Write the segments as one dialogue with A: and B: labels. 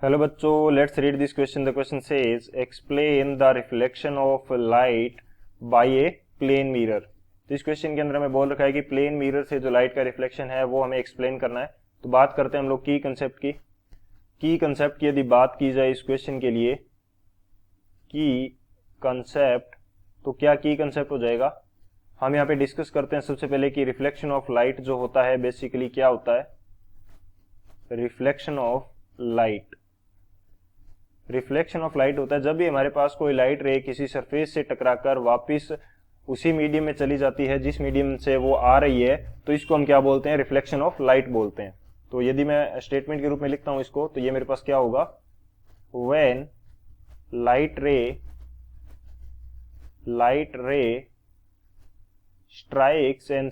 A: Hello बच्चों, let's read this question. The question says explain the reflection of light by a plane mirror. तो इस question के अंदर हमें बोल रखा है कि प्लेन मिरर से जो लाइट का रिफ्लेक्शन है वो हमें एक्सप्लेन करना है। तो बात करते हैं हम लोग की कंसेप्ट की यदि बात की जाए इस क्वेश्चन के लिए की कंसेप्ट, तो क्या की कंसेप्ट हो जाएगा। हम यहाँ पे डिस्कस करते हैं सबसे पहले कि रिफ्लेक्शन ऑफ लाइट जो होता है बेसिकली क्या होता है। रिफ्लेक्शन ऑफ लाइट होता है जब भी हमारे पास कोई लाइट रे किसी सरफेस से टकराकर वापस उसी मीडियम में चली जाती है जिस मीडियम से वो आ रही है, तो इसको हम क्या बोलते हैं, रिफ्लेक्शन ऑफ लाइट बोलते हैं। तो यदि मैं स्टेटमेंट के रूप में लिखता हूं इसको, तो ये मेरे पास क्या होगा, व्हेन लाइट रे strikes a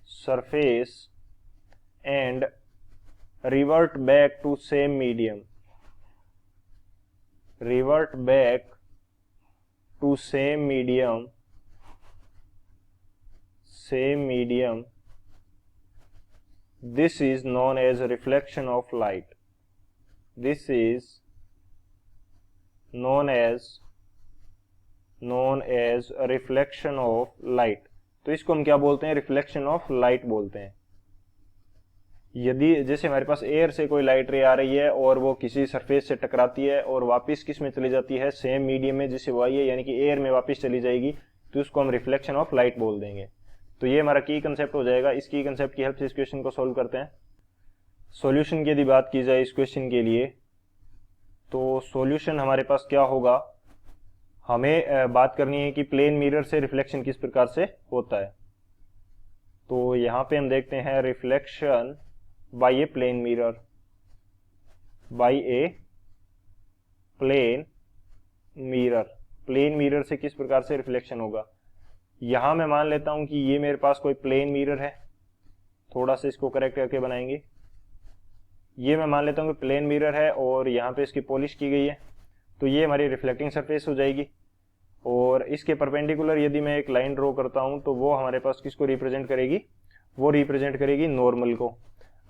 A: surface and revert back to same medium this is known as a reflection of light. This is known as a reflection of light. तो इसको हम क्या बोलते हैं, रिफ्लेक्शन ऑफ लाइट बोलते हैं। यदि जैसे हमारे पास एयर से कोई लाइट रे आ रही है और वो किसी सरफेस से टकराती है और वापस किस में चली जाती है, सेम मीडियम में जिससे वो आई है, यानी कि एयर में वापस चली जाएगी, तो उसको हम रिफ्लेक्शन ऑफ लाइट बोल देंगे। तो ये हमारा की कंसेप्ट हो जाएगा। इस की कंसेप्ट की हेल्प से इस क्वेश्चन को सोल्व करते हैं। सॉल्यूशन की यदि बात की जाए इस क्वेश्चन के लिए, तो सॉल्यूशन हमारे पास क्या होगा, हमें बात करनी है कि प्लेन मिरर से रिफ्लेक्शन किस प्रकार से होता है। तो यहाँ पे हम देखते हैं reflection by a plane mirror से किस प्रकार से रिफ्लेक्शन होगा। यहां मैं मान लेता हूं कि ये मेरे पास कोई प्लेन मिरर है, थोड़ा सा इसको करेक्ट करके बनाएंगे। ये मैं मान लेता हूं कि प्लेन मिरर है और यहाँ पे इसकी पॉलिश की गई है, तो ये हमारी रिफ्लेक्टिंग सरफेस हो जाएगी। और इसके परपेंडिकुलर यदि मैं एक लाइन ड्रॉ करता हूं तो वो हमारे पास किसको रिप्रेजेंट करेगी, वो रिप्रेजेंट करेगी नॉर्मल को।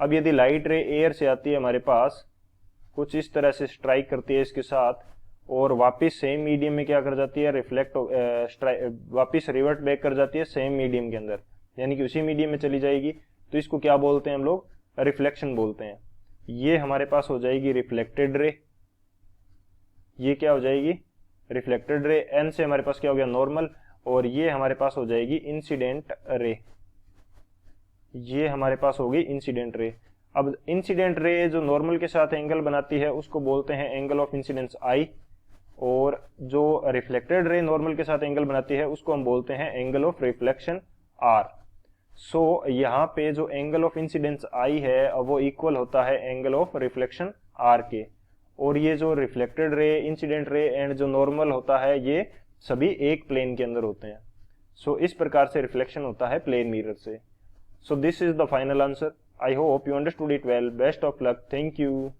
A: अब यदि लाइट रे एयर से आती है हमारे पास, कुछ इस तरह से स्ट्राइक करती है इसके साथ और वापस सेम मीडियम में क्या कर जाती है, वापस रिवर्ट बैक कर जाती है सेम मीडियम के अंदर, यानी कि उसी मीडियम में चली जाएगी, तो इसको क्या बोलते हैं हम लोग, रिफ्लेक्शन बोलते हैं। ये हमारे पास हो जाएगी रिफ्लेक्टेड रे। ये क्या हो जाएगी, रिफ्लेक्टेड रे। एन से हमारे पास क्या हो गया, नॉर्मल। और ये हमारे पास हो जाएगी इंसिडेंट रे। ये हमारे पास होगी इंसिडेंट रे। अब इंसिडेंट रे जो नॉर्मल के साथ एंगल बनाती है उसको बोलते हैं एंगल ऑफ इंसिडेंस आई, और जो रिफ्लेक्टेड रे नॉर्मल के साथ एंगल बनाती है उसको हम बोलते हैं एंगल ऑफ रिफ्लेक्शन आर। सो यहाँ पे जो एंगल ऑफ इंसिडेंस आई है वो इक्वल होता है एंगल ऑफ रिफ्लेक्शन आर के। और ये जो reflected ray, incident ray and जो नॉर्मल होता है, ये सभी एक प्लेन के अंदर होते हैं। सो इस प्रकार से रिफ्लेक्शन होता है प्लेन मिरर से। So this is the final answer. I hope you understood it well. Best of luck. Thank you.